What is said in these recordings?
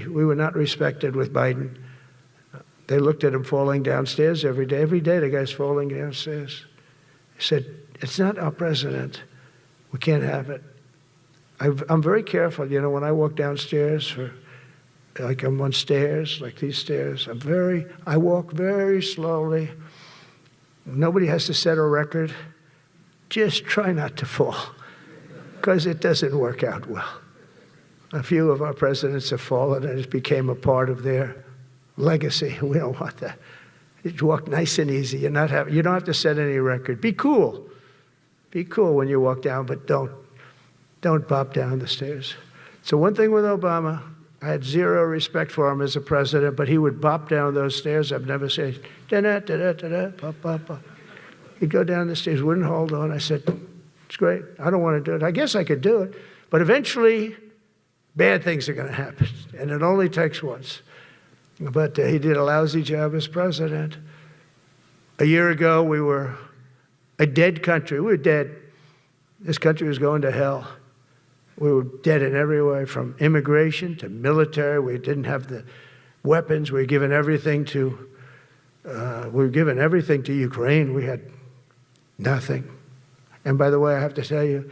We were not respected with Biden. They looked at him falling downstairs every day. Every day the guy's falling downstairs. He said, it's not our president. We can't have it. I'm very careful, you know, when I walk downstairs, like I'm on stairs, like these stairs, I walk very slowly. Nobody has to set a record. Just try not to fall, because it doesn't work out well. A few of our presidents have fallen, and it became a part of their legacy. We don't want that. You walk nice and easy. You don't have to set any record. Be cool. Be cool when you walk down, but don't bop down the stairs. So one thing with Obama, I had zero respect for him as a president, but he would bop down those stairs. I've never said, da-da, da-da, da-da, bop, bop, bop. He'd go down the stairs, wouldn't hold on. I said, it's great. I don't want to do it. I guess I could do it. But eventually, bad things are going to happen, and it only takes once. But he did a lousy job as president. A year ago, we were a dead country. We were dead. This country was going to hell. We were dead in every way, from immigration to military. We didn't have the weapons. We were given everything to Ukraine. We had nothing. And by the way, I have to tell you,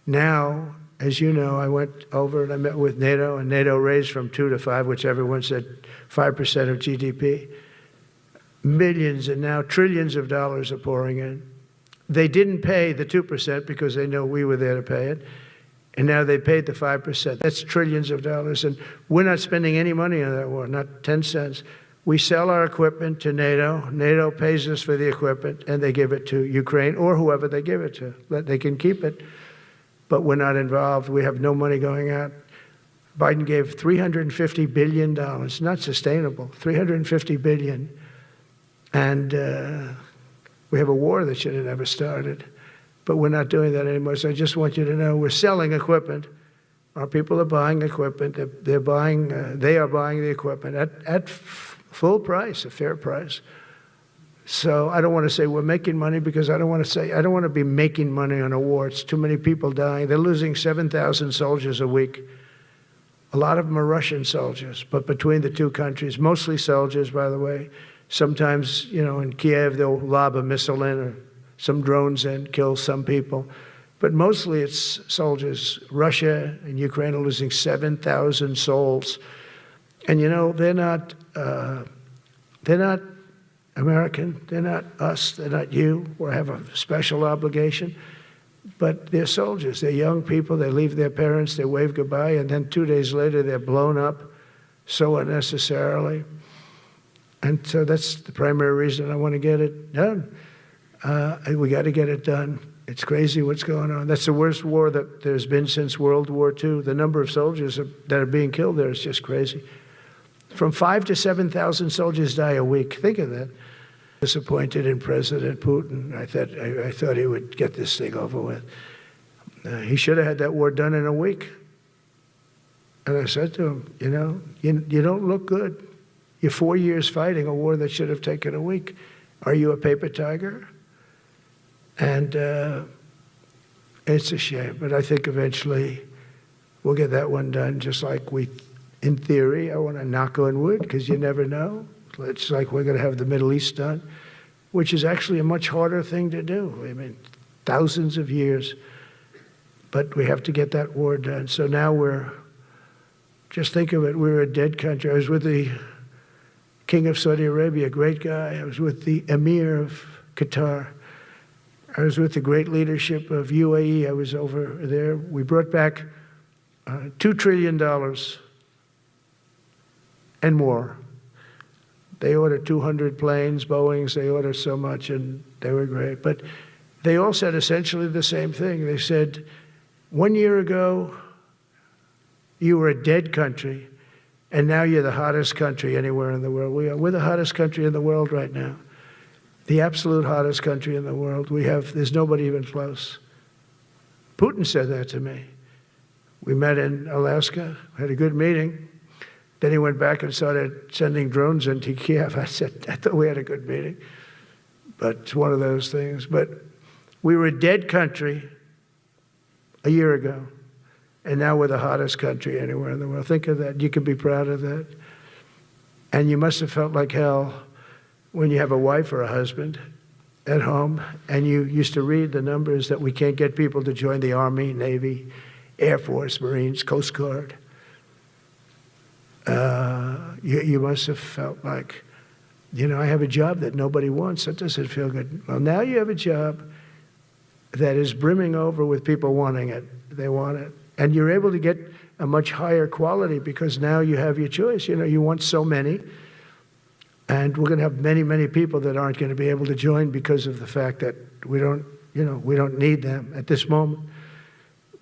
now, as you know, I went over and I met with NATO, and NATO raised from 2 to 5, which everyone said 5% of GDP. Millions and now trillions of dollars are pouring in. They didn't pay the 2% because they know we were there to pay it. And now they paid the 5%. That's trillions of dollars. And we're not spending any money on that war, not 10 cents. We sell our equipment to NATO. NATO pays us for the equipment, and they give it to Ukraine or whoever they give it to. They can keep it, but we're not involved. We have no money going out. Biden gave $350 billion. Not sustainable, $350 billion. And we have a war that should have never started. But we're not doing that anymore. So I just want you to know we're selling equipment. Our people are buying equipment. They are buying the equipment at full price, a fair price. So I don't want to say we're making money, because I don't want to be making money on a war. It's too many people dying. They're losing 7,000 soldiers a week. A lot of them are Russian soldiers, but between the two countries, mostly soldiers, by the way. Sometimes, you know, in Kiev, they'll lob a missile in or some drones in, kill some people. But mostly it's soldiers. Russia and Ukraine are losing 7,000 souls. And, you know, they're not American. They're not us. They're not you. We have a special obligation. But they're soldiers. They're young people. They leave their parents. They wave goodbye. And then 2 days later, they're blown up so unnecessarily. And so that's the primary reason I want to get it done. We got to get it done. It's crazy what's going on. That's the worst war that there's been since World War II. The number of soldiers that are being killed there is just crazy. From 5,000 to 7,000 soldiers die a week. Think of that. Disappointed in President Putin. I thought he would get this thing over with. He should have had that war done in a week. And I said to him, you know, you don't look good. You're 4 years fighting a war that should have taken a week. Are you a paper tiger? And it's a shame, but I think eventually we'll get that one done, just like in theory, I want to knock on wood, because you never know. It's like we're going to have the Middle East done, which is actually a much harder thing to do. I mean, thousands of years, but we have to get that war done. So now just think of it, we're a dead country. I was with the King of Saudi Arabia, a great guy. I was with the Emir of Qatar. I was with the great leadership of UAE. I was over there. We brought back $2 trillion and more. They ordered 200 planes, Boeings. They ordered so much, and they were great. But they all said essentially the same thing. They said, 1 year ago, you were a dead country, and now you're the hottest country anywhere in the world. We're the hottest country in the world right now. The absolute hottest country in the world. There's nobody even close. Putin said that to me. We met in Alaska, had a good meeting. Then he went back and started sending drones into Kiev. I thought we had a good meeting. But it's one of those things. But we were a dead country a year ago. and now we're the hottest country anywhere in the world. Think of that. You can be proud of that. And you must have felt like hell when you have a wife or a husband at home, and you used to read the numbers that we can't get people to join the Army, Navy, Air Force, Marines, Coast Guard. You must have felt like, you know, I have a job that nobody wants. That doesn't feel good. Well, now you have a job that is brimming over with people wanting it. They want it. And you're able to get a much higher quality because now you have your choice. You know, you want so many. And we're going to have many, many people that aren't going to be able to join because of the fact that we don't need them at this moment.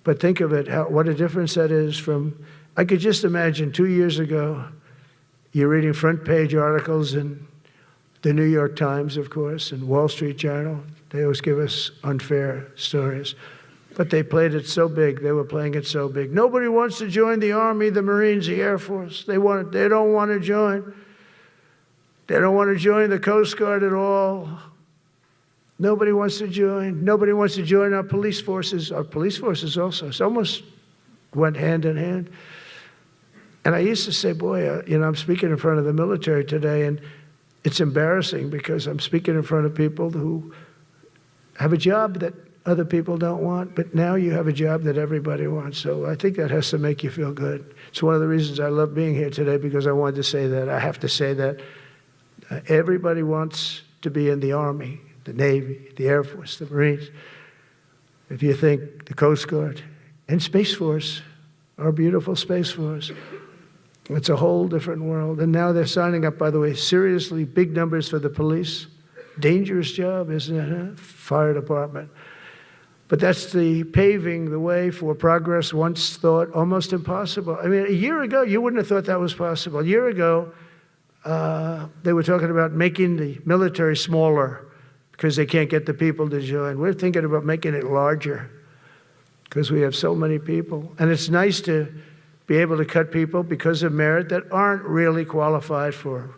But think of it, what a difference that is from, I could just imagine 2 years ago, you're reading front page articles in the New York Times, of course, and Wall Street Journal. They always give us unfair stories. But they played it so big, they were playing it so big. Nobody wants to join the Army, the Marines, the Air Force. They don't want to join. They don't want to join the Coast Guard at all. Nobody wants to join. Nobody wants to join our police forces. Our police forces also. It almost went hand in hand. And I used to say, boy, you know, I'm speaking in front of the military today, and it's embarrassing because I'm speaking in front of people who have a job that other people don't want, but now you have a job that everybody wants. So I think that has to make you feel good. It's one of the reasons I love being here today, because I wanted to say that. I have to say that. Everybody wants to be in the Army, the Navy, the Air Force, the Marines. If you think the Coast Guard and Space Force, our beautiful Space Force, it's a whole different world. And now they're signing up, by the way, seriously big numbers for the police. Dangerous job, isn't it? Huh? Fire department. But that's the paving the way for progress once thought almost impossible. I mean, a year ago, you wouldn't have thought that was possible. A year ago, they were talking about making the military smaller because they can't get the people to join. We're thinking about making it larger because we have so many people. And it's nice to be able to cut people because of merit that aren't really qualified for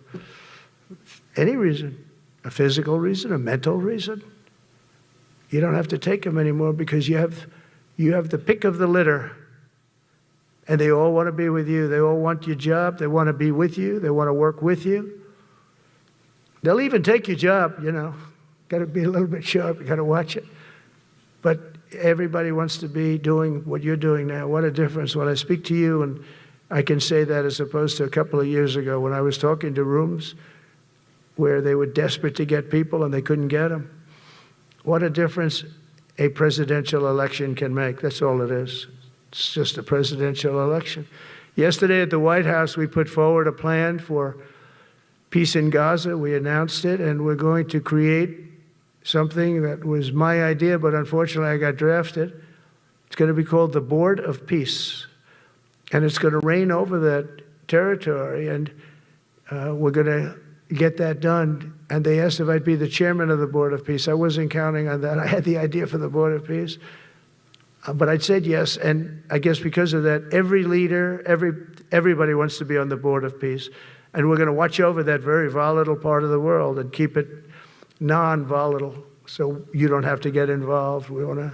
any reason, a physical reason, a mental reason. You don't have to take them anymore because you have the pick of the litter. And they all want to be with you. They all want your job. They want to be with you. They want to work with you. They'll even take your job, you know. Got to be a little bit sharp. You got to watch it. But everybody wants to be doing what you're doing now. What a difference when I speak to you, and I can say that as opposed to a couple of years ago when I was talking to rooms where they were desperate to get people and they couldn't get them. What a difference a presidential election can make. That's all it is. It's just a presidential election. Yesterday at the White House, we put forward a plan for peace in Gaza. We announced it, and we're going to create something that was my idea, but unfortunately I got drafted. It's going to be called the Board of Peace, and it's going to reign over that territory, and we're going to get that done. And they asked if I'd be the chairman of the Board of Peace. I wasn't counting on that. I had the idea for the Board of Peace. But I said yes, and I guess because of that, every leader, everybody wants to be on the Board of Peace. And we're going to watch over that very volatile part of the world and keep it non-volatile so you don't have to get involved. We want to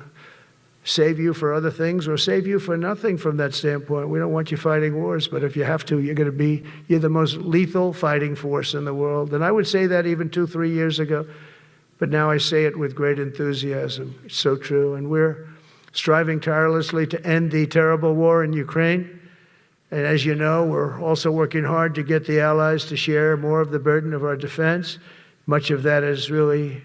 save you for other things or save you for nothing from that standpoint. We don't want you fighting wars, but if you have to, you're the most lethal fighting force in the world. And I would say that even 2-3 years ago, but now I say it with great enthusiasm. It's so true. And we're striving tirelessly to end the terrible war in Ukraine. And as you know, we're also working hard to get the allies to share more of the burden of our defense. Much of that has really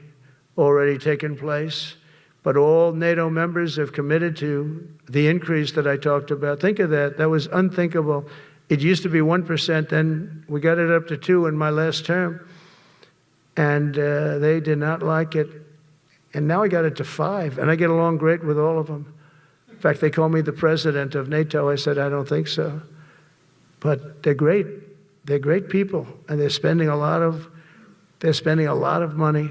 already taken place. But all NATO members have committed to the increase that I talked about. Think of that. That was unthinkable. It used to be 1%, then we got it up to 2% in my last term. And they did not like it. And now I got it to 5%, and I get along great with all of them. In fact, they call me the president of NATO. I said, I don't think so. But they're great. They're great people, and they're spending a lot of money,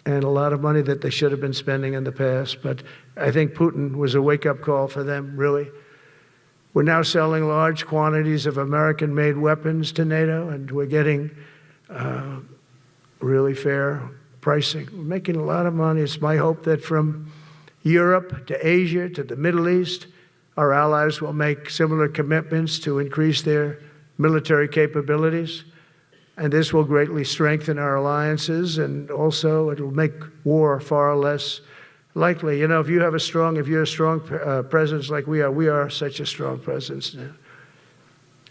and a lot of money that they should have been spending in the past. But I think Putin was a wake-up call for them, really. We're now selling large quantities of American-made weapons to NATO, and we're getting really fair pricing. We're making a lot of money. It's my hope that from Europe to Asia to the Middle East, Our allies will make similar commitments to increase their military capabilities, and this will greatly strengthen our alliances, and also it'll make war far less likely. You know, if you're a strong presence like we are such a strong presence now.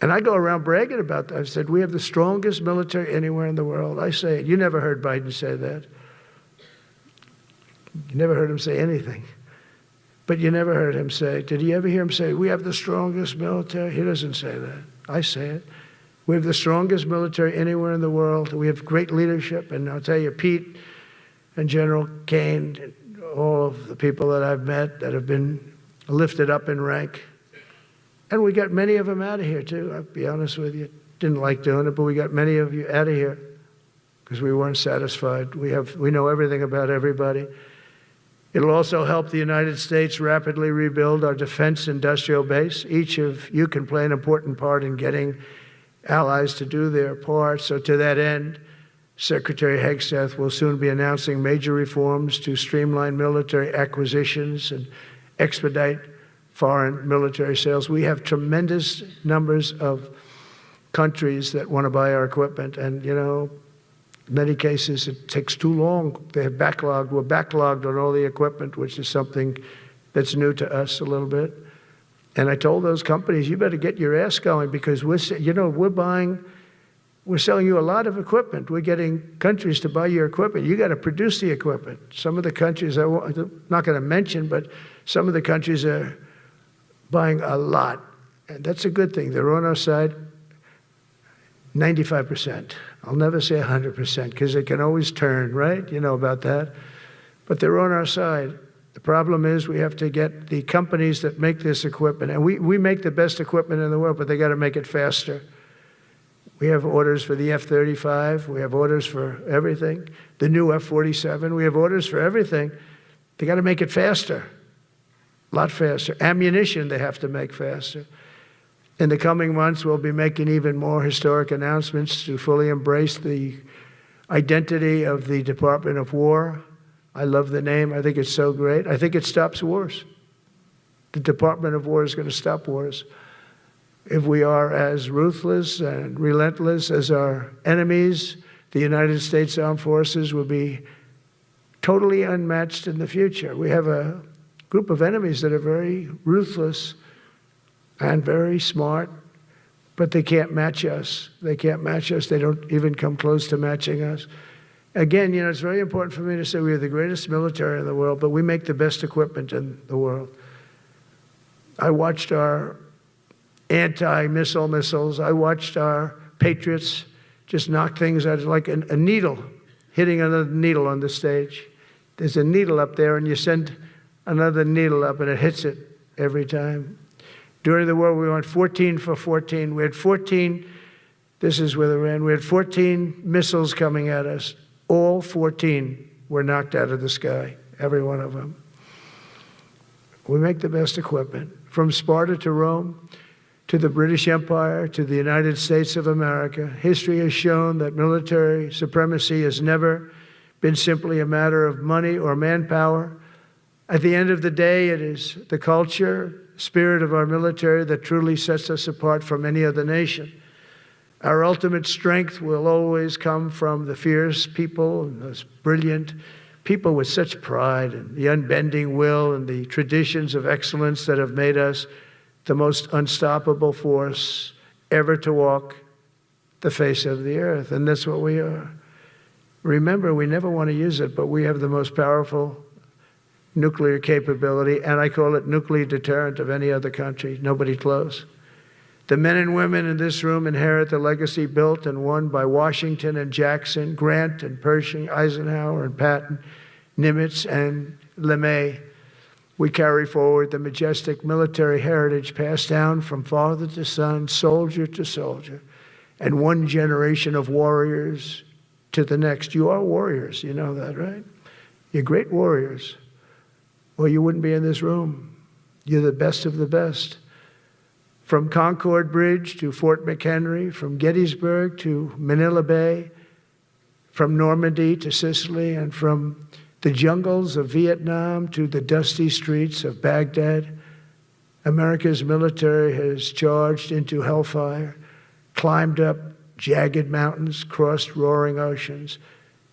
And I go around bragging about that. I've said, we have the strongest military anywhere in the world. I say it. You never heard Biden say that. You never heard him say anything. But you never heard him say, did you ever hear him say, we have the strongest military? He doesn't say that. I say it. We have the strongest military anywhere in the world. We have great leadership. And I'll tell you, Pete and General Kane, all of the people that I've met that have been lifted up in rank. And we got many of them out of here, too. I'll be honest with you. Didn't like doing it, but we got many of you out of here because we weren't satisfied. We know everything about everybody. It'll also help the United States rapidly rebuild our defense industrial base. Each of you can play an important part in getting allies to do their part. So to that end, Secretary Hegseth will soon be announcing major reforms to streamline military acquisitions and expedite foreign military sales. We have tremendous numbers of countries that want to buy our equipment, and, you know, in many cases, it takes too long. They have backlogged. We're backlogged on all the equipment, which is something that's new to us a little bit. And I told those companies, you better get your ass going because we're selling you a lot of equipment. We're getting countries to buy your equipment. You got to produce the equipment. Some of the countries, I'm not going to mention, but some of the countries are buying a lot. And that's a good thing. They're on our side. 95%. I'll never say 100% because it can always turn, right? You know about that. But they're on our side. The problem is we have to get the companies that make this equipment, and we make the best equipment in the world, but they got to make it faster. We have orders for the F-35. We have orders for everything. The new F-47. We have orders for everything. They got to make it faster, a lot faster. Ammunition they have to make faster. In the coming months, we'll be making even more historic announcements to fully embrace the identity of the Department of War. I love the name. I think it's so great. I think it stops wars. The Department of War is going to stop wars. If we are as ruthless and relentless as our enemies, the United States Armed Forces will be totally unmatched in the future. We have a group of enemies that are very ruthless and very smart, but they can't match us. They can't match us. They don't even come close to matching us. Again, you know, it's very important for me to say we are the greatest military in the world, but we make the best equipment in the world. I watched our anti-missile missiles. I watched our Patriots just knock things out like a needle, hitting another needle on the stage. There's a needle up there, and you send another needle up, and it hits it every time. During the war, we went 14 for 14. We had 14, this is with Iran, we had 14 missiles coming at us. All 14 were knocked out of the sky, every one of them. We make the best equipment. From Sparta to Rome, to the British Empire, to the United States of America, history has shown that military supremacy has never been simply a matter of money or manpower. At the end of the day, it is the culture, spirit of our military that truly sets us apart from any other nation. Our ultimate strength will always come from the fierce people and those brilliant people with such pride and the unbending will and the traditions of excellence that have made us the most unstoppable force ever to walk the face of the earth. And that's what we are. Remember, we never want to use it, but we have the most powerful nuclear capability, and I call it nuclear deterrent of any other country. Nobody close. The men and women in this room inherit the legacy built and won by Washington and Jackson, Grant and Pershing, Eisenhower and Patton, Nimitz and LeMay. We carry forward the majestic military heritage passed down from father to son, soldier to soldier, and one generation of warriors to the next. You are warriors, you know that, right? You're great warriors, or you wouldn't be in this room. You're the best of the best. From Concord Bridge to Fort McHenry, from Gettysburg to Manila Bay, from Normandy to Sicily, and from the jungles of Vietnam to the dusty streets of Baghdad, America's military has charged into hellfire, climbed up jagged mountains, crossed roaring oceans,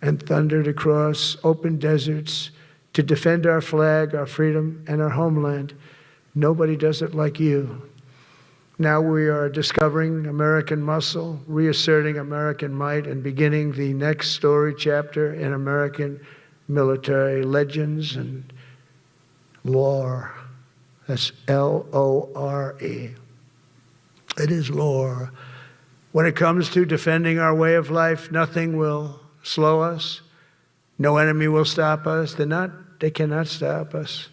and thundered across open deserts to defend our flag, our freedom, and our homeland. Nobody does it like you. Now we are discovering American muscle, reasserting American might, and beginning the next story chapter in American military legends and lore. That's L-O-R-E. It is lore. When it comes to defending our way of life, nothing will slow us. No enemy will stop us. They cannot stop us.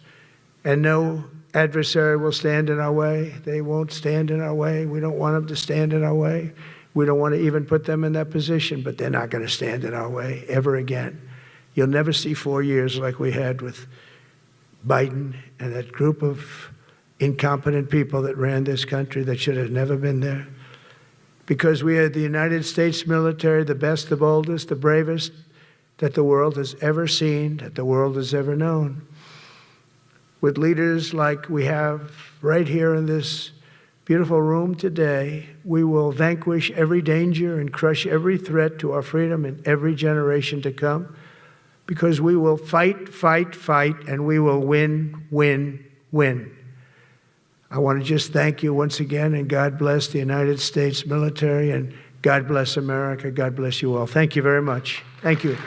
And no adversary will stand in our way. They won't stand in our way. We don't want them to stand in our way. We don't want to even put them in that position, but they're not going to stand in our way ever again. You'll never see 4 years like we had with Biden and that group of incompetent people that ran this country that should have never been there. Because we had the United States military, the best, the boldest, the bravest that the world has ever seen, that the world has ever known. With leaders like we have right here in this beautiful room today, we will vanquish every danger and crush every threat to our freedom in every generation to come, because we will fight, fight, fight, and we will win, win, win. I want to just thank you once again, and God bless the United States military, and God bless America. God bless you all. Thank you very much. Thank you.